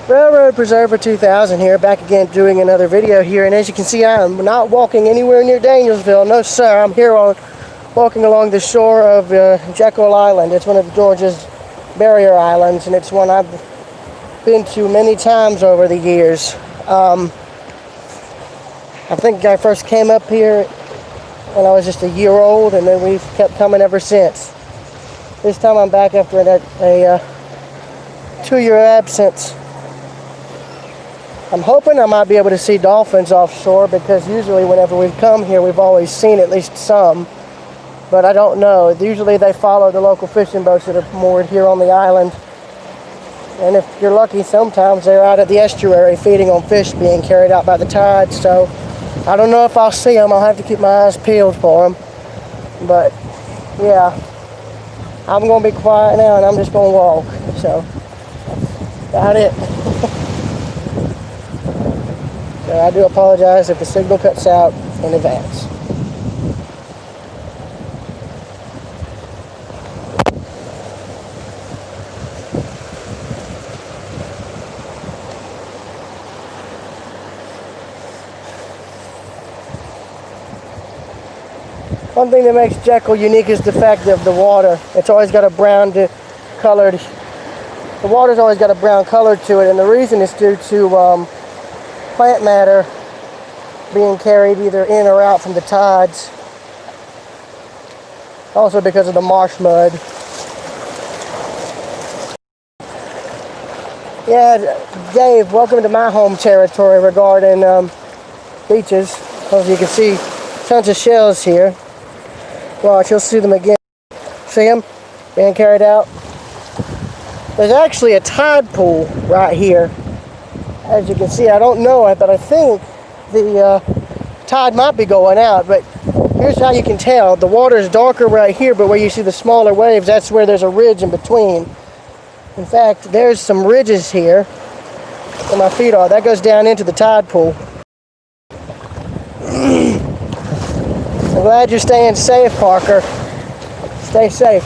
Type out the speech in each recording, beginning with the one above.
Railroad Preserver 2000 here, back again doing another video here, and as you can see, I'm not walking anywhere near Danielsville. No sir, I'm here walking along the shore of Jekyll Island. It's one of Georgia's barrier islands, and it's one I've been to many times over the years. I think I first came up here when I was just a year old, and then we've kept coming ever since. This time I'm back after a 2-year absence. I'm hoping I might be able to see dolphins offshore, because usually whenever we've come here we've always seen at least some, but I don't know. Usually they follow the local fishing boats that are moored here on the island, and if you're lucky sometimes they're out at the estuary feeding on fish being carried out by the tide. So I don't know if I'll see them. I'll have to keep my eyes peeled for them, but yeah, I'm going to be quiet now and I'm just going to walk. So that's about it. So I do apologize if the signal cuts out in advance. One thing that makes Jekyll unique is the fact of the water. It's always got a brown colored, the water's always got a brown color to it, and the reason is due to plant matter being carried either in or out from the tides. Also because of the marsh mud. Yeah, Dave, welcome to my home territory regarding beaches. As you can see, tons of shells here. Watch, you'll see them again. See them being carried out? There's actually a tide pool right here. As you can see, I don't know it, but I think the tide might be going out. But here's how you can tell. The water is darker right here, but where you see the smaller waves, that's where there's a ridge in between. In fact, there's some ridges here where my feet are. That goes down into the tide pool. I'm glad you're staying safe, Parker. Stay safe.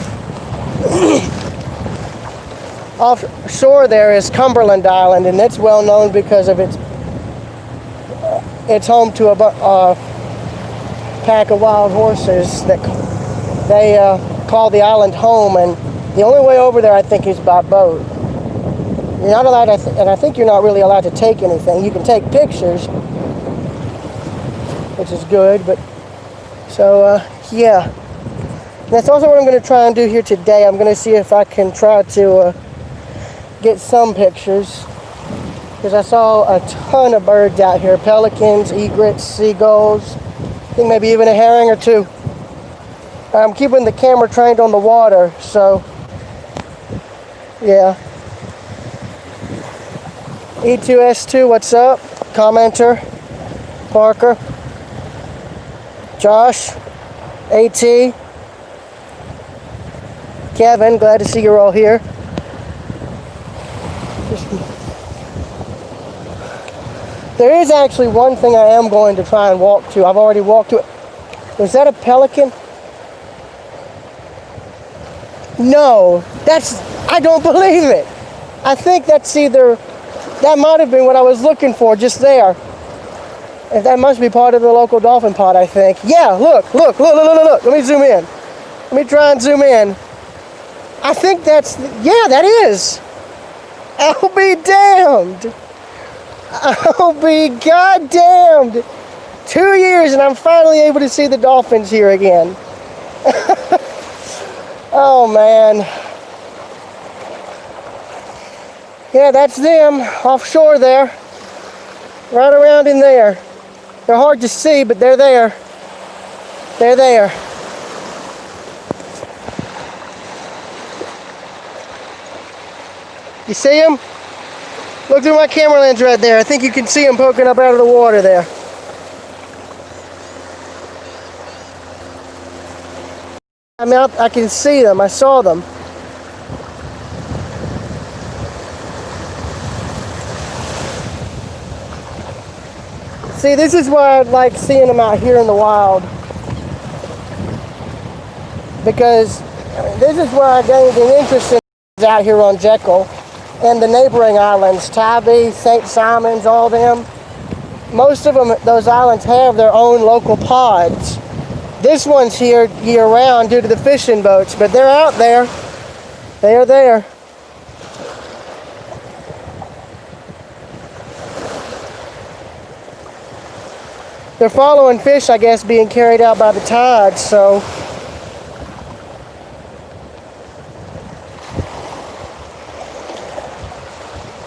Offshore there is Cumberland Island, and it's well known because of it's home to a pack of wild horses that they call the island home, and the only way over there I think is by boat. You're not allowed to, and I think you're not really allowed to take anything. You can take pictures, which is good, but so yeah. That's also what I'm going to try and do here today. I'm going to see if I can try to get some pictures, because I saw a ton of birds out here. Pelicans, egrets, seagulls, I think maybe even a herring or two. I'm keeping the camera trained on the water, so yeah. E2S2, what's up? Commenter, Parker, Josh, AT, Kevin, glad to see you're all here. There is actually one thing I am going to try and walk to. I've already walked to it. Was that a pelican? No, I don't believe it. I think that might have been what I was looking for just there. And that must be part of the local dolphin pod, I think. Yeah, look. Let me zoom in. Let me try and zoom in. I think yeah, that is. I'll be damned. I'll be goddamned. 2 years and I'm finally able to see the dolphins here again. Oh man. Yeah, that's them offshore there. Right around in there. They're hard to see, but they're there. They're there. You see them? Look through my camera lens right there. I think you can see them poking up out of the water there. I can see them. I saw them. See, this is why I like seeing them out here in the wild. Because this is where I gained an interest in out here on Jekyll. and the neighboring islands, Tybee, St. Simon's, all them. Most of them, those islands have their own local pods. This one's here year-round due to the fishing boats, but they're out there. They are there. They're following fish, I guess, being carried out by the tides, so.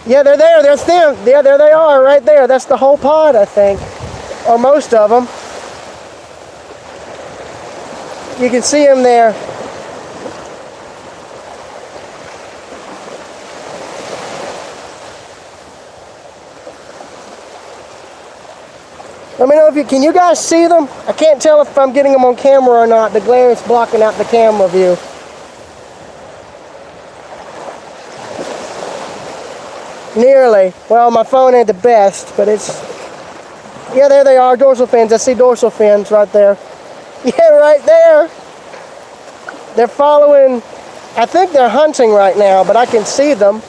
Yeah, they're there. There's them. Yeah, there they are, right there. That's the whole pod, I think, or most of them. You can see them there. Let me know if can you guys see them? I can't tell if I'm getting them on camera or not. The glare is blocking out the camera view. Nearly. Well, my phone ain't the best, but it's... Yeah, there they are, dorsal fins. I see dorsal fins right there. Yeah, right there. They're following... I think they're hunting right now, but I can see them.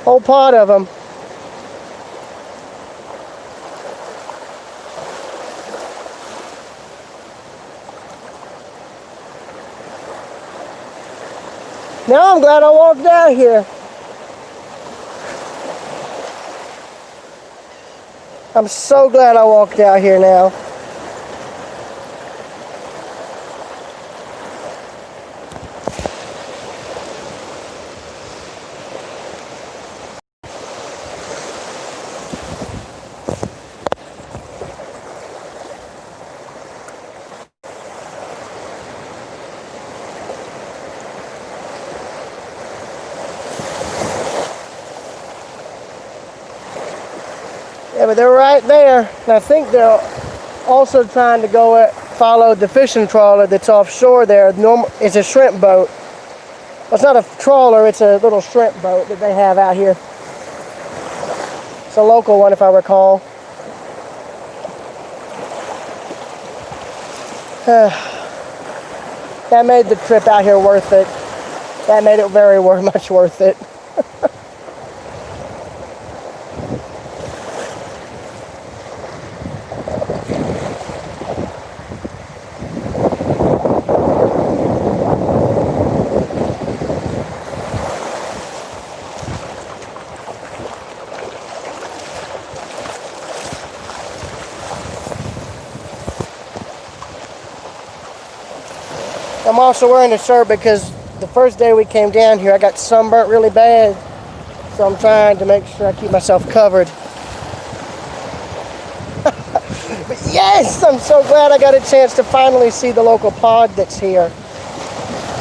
Whole pod of them. Now I'm glad I walked out here. I'm so glad I walked out here now. Yeah, but they're right there. And I think they're also trying to follow the fishing trawler that's offshore there. It's a shrimp boat. Well, it's not a trawler, it's a little shrimp boat that they have out here. It's a local one, if I recall. That made the trip out here worth it. That made it very much worth it. I'm also wearing a shirt because the first day we came down here I got sunburnt really bad, so I'm trying to make sure I keep myself covered. But yes, I'm so glad I got a chance to finally see the local pod that's here.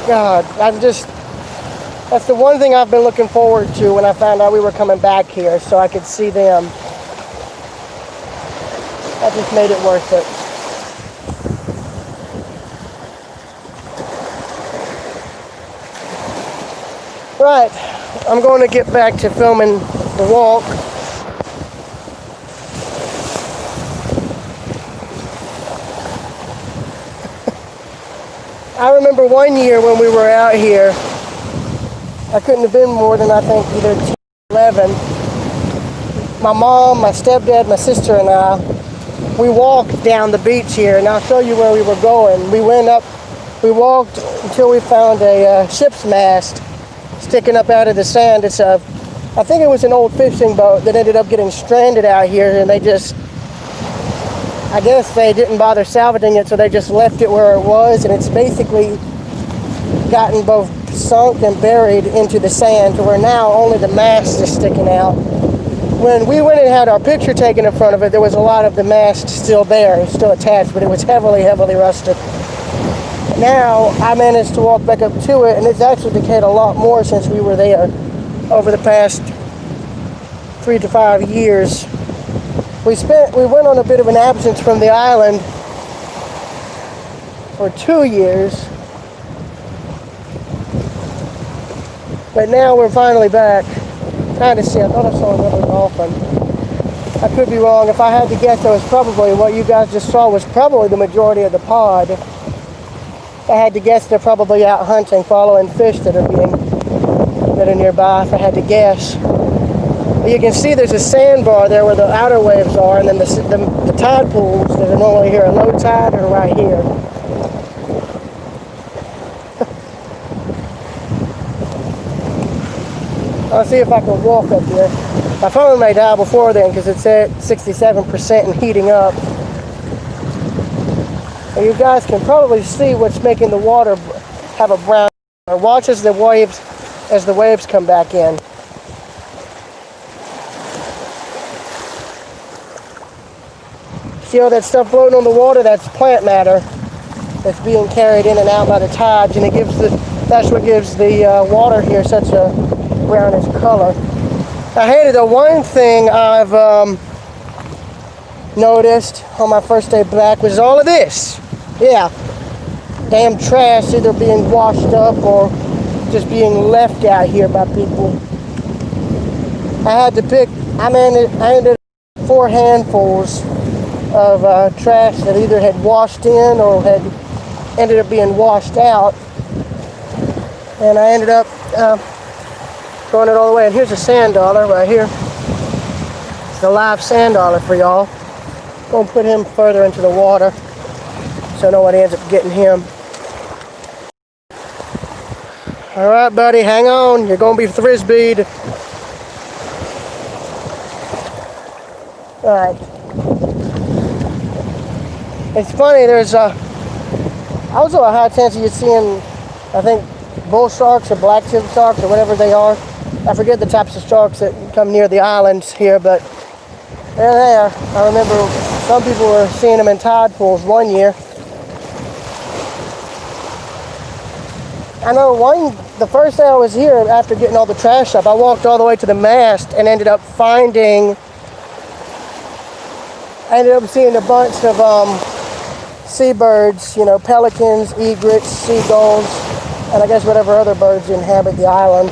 God, that's the one thing I've been looking forward to when I found out we were coming back here, so I could see them. That just made it worth it. Right, I'm going to get back to filming the walk. I remember one year when we were out here, I couldn't have been more than I think either 10 or 11. My mom, my stepdad, my sister and I, we walked down the beach here, and I'll show you where we were going. We walked until we found a ship's mast sticking up out of the sand. I think it was an old fishing boat that ended up getting stranded out here, and I guess they didn't bother salvaging it, so they just left it where it was, and it's basically gotten both sunk and buried into the sand to where now only the mast is sticking out. When we went and had our picture taken in front of it, there was a lot of the mast still there, still attached, but it was heavily rusted. Now I managed to walk back up to it, and it's actually decayed a lot more since we were there over the past 3 to 5 years. We went on a bit of an absence from the island for 2 years, but now we're finally back. Kind of see, I thought I saw another dolphin. I could be wrong. If I had to guess, that was probably what you guys just saw was probably the majority of the pod. If I had to guess, they're probably out hunting, following fish that that are nearby if I had to guess. But you can see there's a sandbar there where the outer waves are, and then the tide pools that are normally here at low tide are right here. I'll see if I can walk up here. My phone may die before then because it's at 67% and heating up. And you guys can probably see what's making the water have a brown color. Watch as the waves come back in. See all that stuff floating on the water? That's plant matter that's being carried in and out by the tides, and that's what gives the water here such a brownish color. I hated the one thing I've noticed on my first day back was all of this. Yeah, damn trash either being washed up or just being left out here by people. I ended up 4 handfuls of trash that either had washed in or had ended up being washed out, and I ended up throwing it all away. And here's a sand dollar right here. It's a live sand dollar for y'all. Gonna put him further into the water so nobody ends up getting him. All right, buddy, hang on. You're gonna be frisbeed. All right. It's funny, there's also a high chance of you seeing, I think, bull sharks or black-tip sharks or whatever they are. I forget the types of sharks that come near the islands here, but they're there. I remember some people were seeing them in tide pools one year. I know the first day I was here, after getting all the trash up, I walked all the way to the mast and ended up seeing a bunch of seabirds, pelicans, egrets, seagulls, and I guess whatever other birds inhabit the island.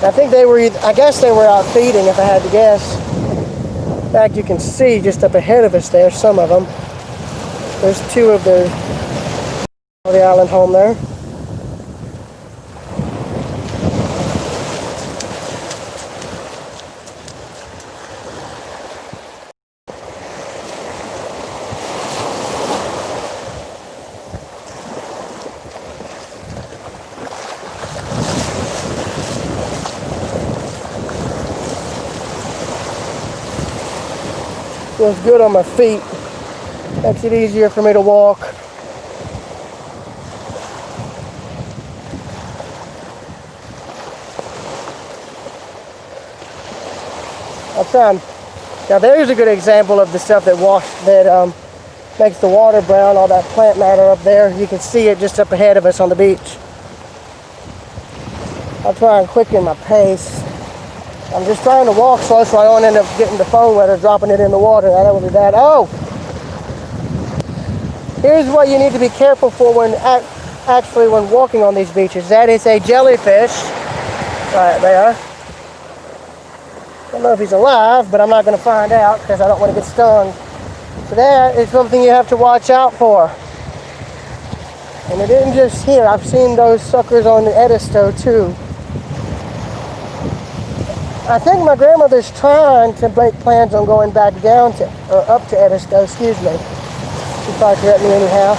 I think I guess they were out feeding, if I had to guess. In fact, you can see just up ahead of us there, some of them. There's 2 of the island home there. Feels good on my feet. Makes it easier for me to walk. I'll try and... Now there's a good example of the stuff that makes the water brown, all that plant matter up there. You can see it just up ahead of us on the beach. I'll try and quicken my pace. I'm just trying to walk slow so I don't end up getting the phone wet or dropping it in the water. I don't want to do that. Oh! Here's what you need to be careful for when walking on these beaches. That is a jellyfish. Right there. I don't know if he's alive, but I'm not going to find out because I don't want to get stung. So that is something you have to watch out for. And it isn't just here. I've seen those suckers on the Edisto too. I think my grandmother's trying to make plans on going back down to, or up to Edisto, excuse me. She'll probably correct me anyhow.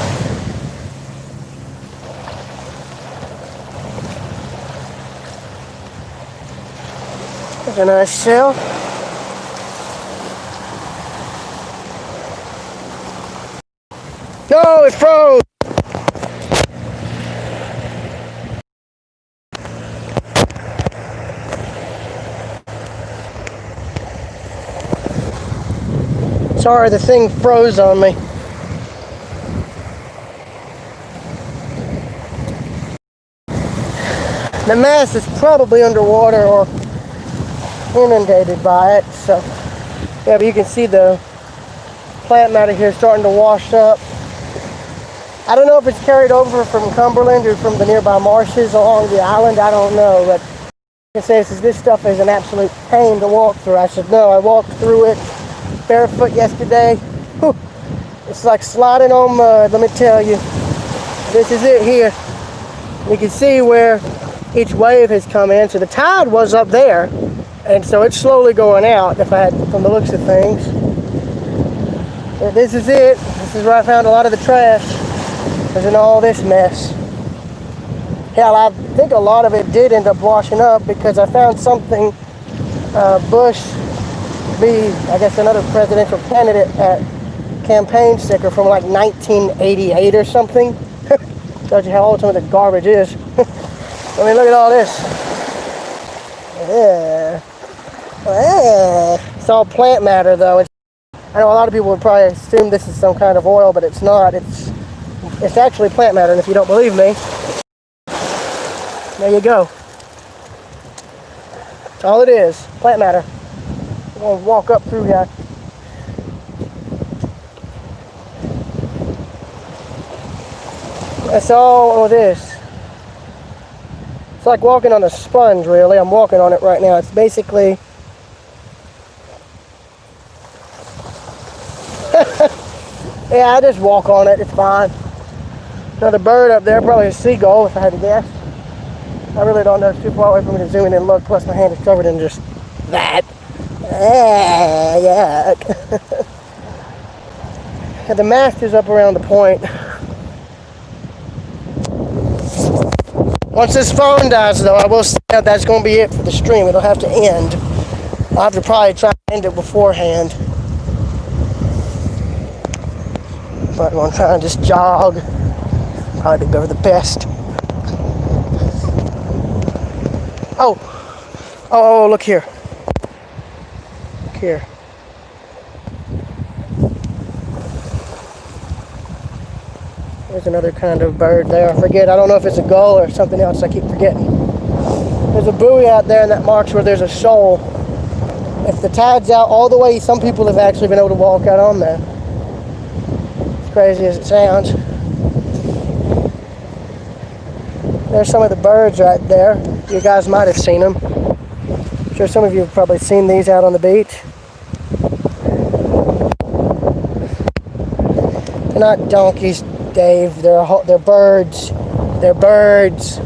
There's a nice shell. No, it froze! Sorry, the thing froze on me. The mast is probably underwater or inundated by it, so yeah, but you can see the plant matter here starting to wash up. I don't know if it's carried over from Cumberland or from the nearby marshes along the island. I don't know, but it says this stuff is an absolute pain to walk through. I said no. I walked through it barefoot yesterday. Whew. It's like sliding on mud, let me tell you. This is it here. You can see where each wave has come in. So the tide was up there, and so it's slowly going out, if I had, from the looks of things. But this is it. This is where I found a lot of the trash. Was in all this mess. Hell, I think a lot of it did end up washing up because I found something, Bush be, I guess, another presidential candidate at campaign sticker from like 1988 or something. Tells you how old some of the garbage is. I mean, look at all this. It's all plant matter, though. I know a lot of people would probably assume this is some kind of oil, but it's not. It's actually plant matter, and if you don't believe me, there you go. That's all it is, plant matter. I'm gonna walk up through here. That's all it is. It's like walking on a sponge, really. I'm walking on it right now. It's basically... yeah, I just walk on it. It's fine. Another bird up there, probably a seagull, if I had to guess. I really don't know. It's too far away for me to zoom in and look. Plus, my hand is covered in just that. Yuck. And the mast is up around the point. Once this phone dies, though, I will say that that's going to be it for the stream. It'll have to end. I'll have to probably try to end it beforehand. But I'm going to try and just jog. Probably be the best. Oh, look here. Look here. There's another kind of bird there. I forget. I don't know if it's a gull or something else. I keep forgetting. There's a buoy out there, and that marks where there's a shoal. If the tide's out all the way, some people have actually been able to walk out on there. As crazy as it sounds. There's some of the birds right there. You guys might have seen them. I'm sure some of you have probably seen these out on the beach. They're not donkeys, Dave. They're birds. They're birds.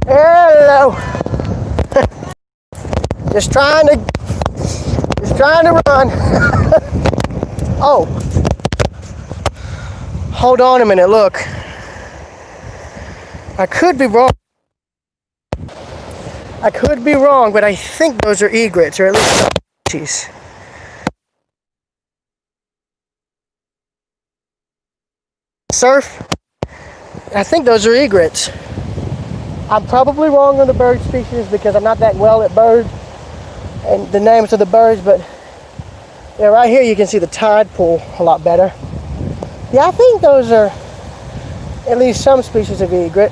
Hello. Just trying to run. Oh. Hold on a minute, look. I could be wrong. But I think those are egrets, or at least species. Surf? I think those are egrets. I'm probably wrong on the bird species because I'm not that well at birds and the names of the birds, but yeah, right here you can see the tide pool a lot better. Yeah, I think those are at least some species of egret.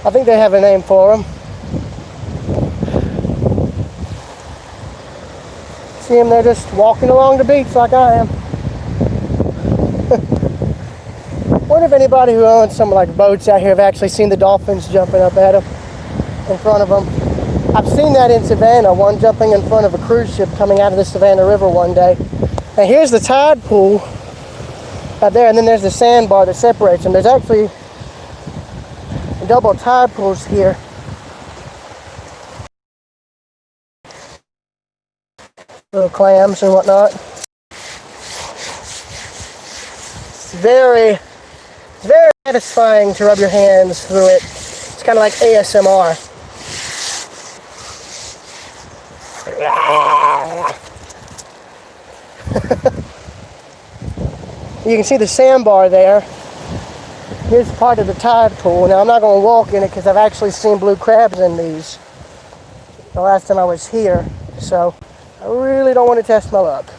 I think they have a name for them. See them, they're just walking along the beach like I am. Wonder if anybody who owns some like boats out here have actually seen the dolphins jumping up at them, in front of them. I've seen that in Savannah, one jumping in front of a cruise ship coming out of the Savannah River one day. And here's the tide pool right there, and then there's the sandbar that separates them. There's actually double tide pools here. Little clams and whatnot. It's very satisfying to rub your hands through it. It's kind of like ASMR. You can see the sandbar there. Here's part of the tide pool. Now I'm not going to walk in it because I've actually seen blue crabs in these the last time I was here. So I really don't want to test my luck.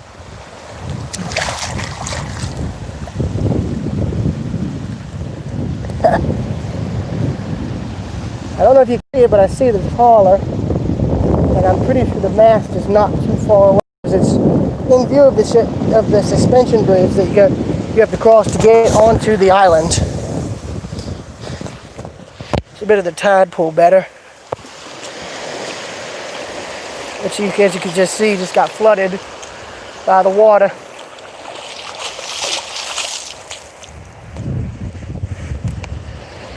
I don't know if you can see it, but I see the trawler, and I'm pretty sure the mast is not too far away because it's in view of the suspension bridge that you have to cross to get onto the island. a bit of the tide pool better. Which as you can just see, just got flooded by the water.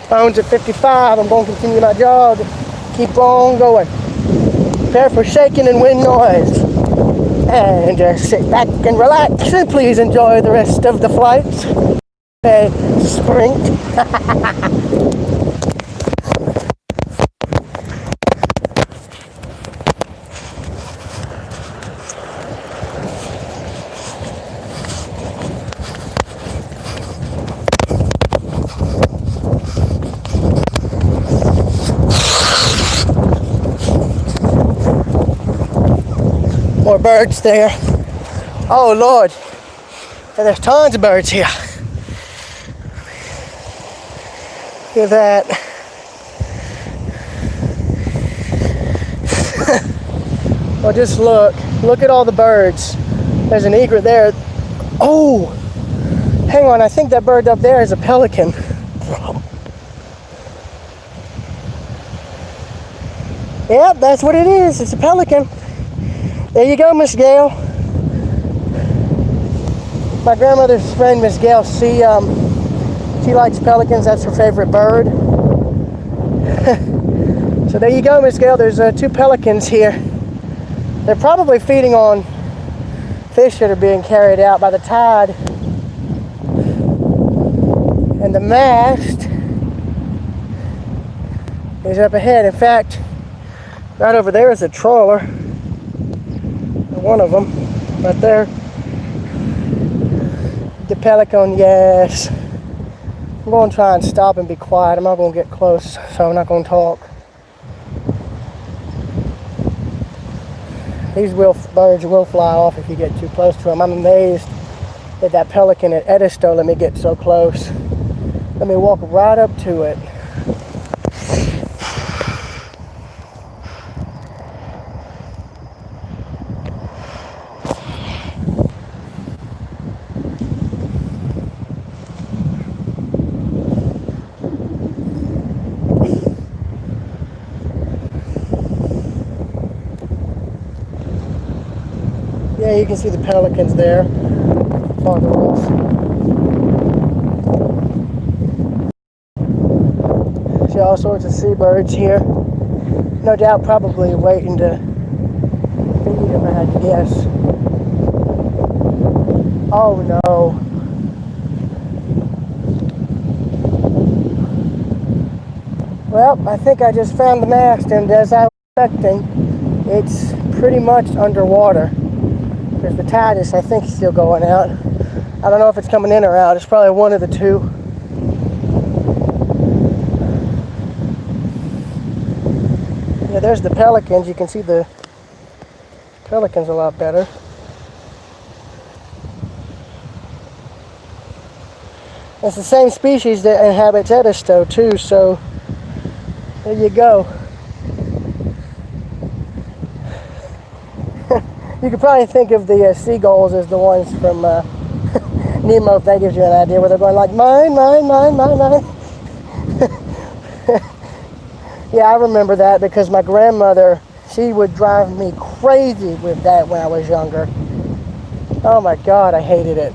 Phone's at 55. I'm going to continue my jog. Keep on going. Prepare for shaking and wind noise. And just sit back and relax and please enjoy the rest of the flight. Okay, sprint. More birds there. Oh Lord, and there's tons of birds here. Look at that. Well, just look at all the birds. There's an egret there. Oh, hang on, I think that bird up there is a pelican. Yep, that's what it is. It's a pelican. There you go, Miss Gail. My grandmother's friend, Miss Gail, she likes pelicans. That's her favorite bird. So there you go, Miss Gail. There's 2 pelicans here. They're probably feeding on fish that are being carried out by the tide. And the mast is up ahead. In fact, right over there is a trawler. One of them, right there. The pelican, yes. I'm going to try and stop and be quiet. I'm not going to get close, so I'm not going to talk. These birds will fly off if you get too close to them. I'm amazed that pelican at Edisto let me get so close. Let me walk right up to it. Yeah, you can see the pelicans there, farther off. See all sorts of seabirds here. No doubt probably waiting to feed if I had to guess. Oh no. Well, I think I just found the mast, and as I was expecting, it's pretty much underwater. Because the tide is, I think, still going out. I don't know if it's coming in or out. It's probably one of the two. Yeah, there's the pelicans. You can see the pelicans a lot better. It's the same species that inhabits Edisto too, so there you go. You could probably think of the seagulls as the ones from Nemo, if that gives you an idea, where they're going like, mine, mine, mine, mine, mine. Yeah, I remember that because my grandmother, she would drive me crazy with that when I was younger. Oh my God, I hated it.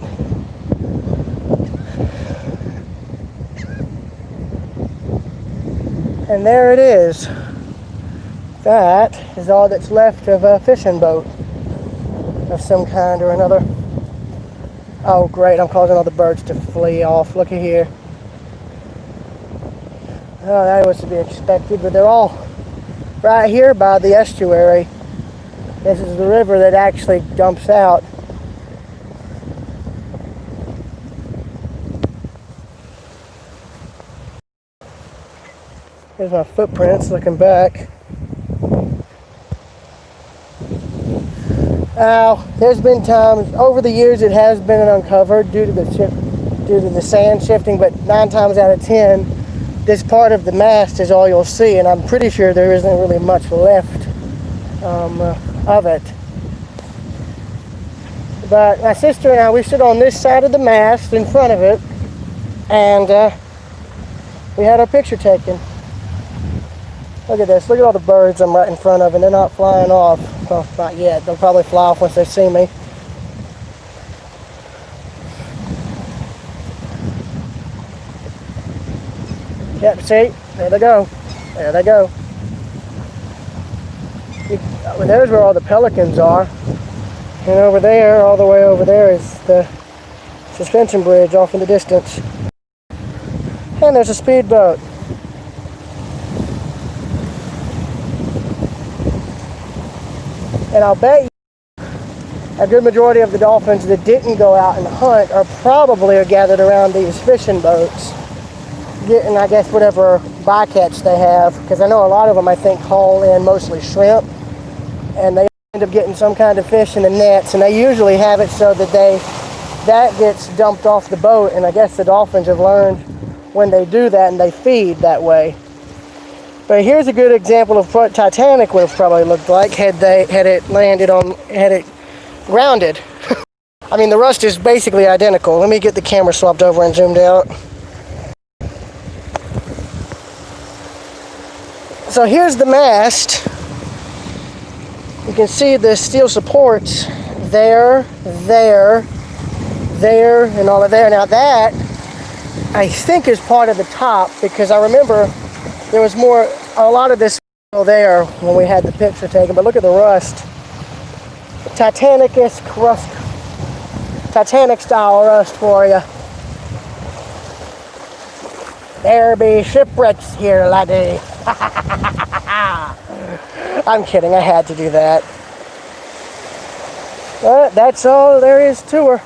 And there it is. That is all that's left of a fishing boat of some kind or another. Oh great, I'm causing all the birds to flee off. Look at here. Oh, that was to be expected, but they're all right here by the estuary. This is the river that actually dumps out. Here's my footprints looking back. Now, there's been times over the years it has been uncovered due to the sand shifting, but 9 times out of 10, this part of the mast is all you'll see, and I'm pretty sure there isn't really much left of it. But my sister and I, we stood on this side of the mast in front of it, and we had our picture taken. Look at this. Look at all the birds I'm right in front of, and they're not flying off. Well, not yet. They'll probably fly off once they see me. Yep, see? There they go. There they go. Well, there's where all the pelicans are. And over there, all the way over there, is the suspension bridge off in the distance. And there's a speedboat. And I'll bet you a good majority of the dolphins that didn't go out and hunt are probably gathered around these fishing boats, getting, I guess, whatever bycatch they have, because I know a lot of them, I think, haul in mostly shrimp, and they end up getting some kind of fish in the nets, and they usually have it so that that gets dumped off the boat, and I guess the dolphins have learned when they do that, and they feed that way. But here's a good example of what Titanic would have probably looked like had it grounded. I mean, the rust is basically identical. Let me get the camera swapped over and zoomed out. So here's the mast. You can see the steel supports there, and all of there. Now that, I think, is part of the top, because I remember there was a lot of this there when we had the picture taken, but look at the rust. Titanic-esque rust. Titanic-style rust for you. There be shipwrecks here, laddie. I'm kidding, I had to do that. But that's all there is to her.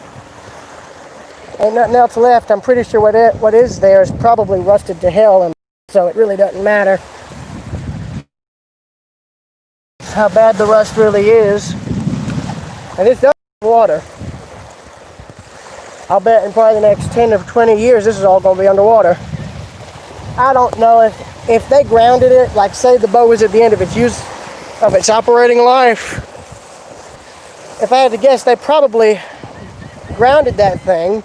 Ain't nothing else left. I'm pretty sure what is there is probably rusted to hell, and so it really doesn't matter how bad the rust really is. And it's done with water. I'll bet in probably the next 10 or 20 years this is all going to be underwater. I don't know if they grounded it, like say the boat was at the end of its operating life. If I had to guess, they probably grounded that thing.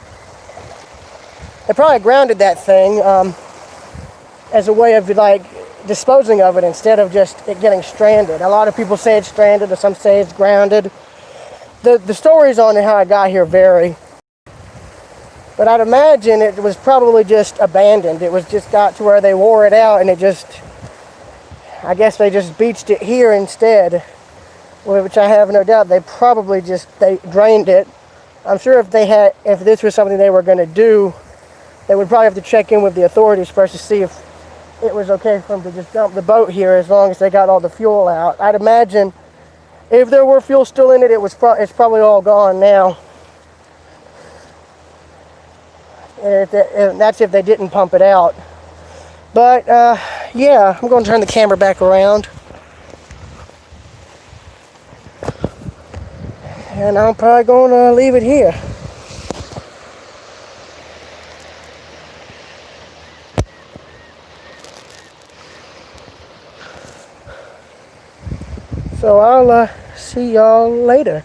As a way of like disposing of it instead of just it getting stranded. A lot of people say it's stranded, or some say it's grounded. The stories on how it got here vary. But I'd imagine it was probably just abandoned. It was just got to where they wore it out, and I guess they just beached it here instead. Which I have no doubt they probably they drained it. I'm sure if this was something they were going to do, they would probably have to check in with the authorities first to see if it was okay for them to just dump the boat here as long as they got all the fuel out. I'd imagine if there were fuel still in it, it's probably all gone now. And that's if they didn't pump it out. But yeah, I'm going to turn the camera back around. And I'm probably going to leave it here. So I'll see y'all later.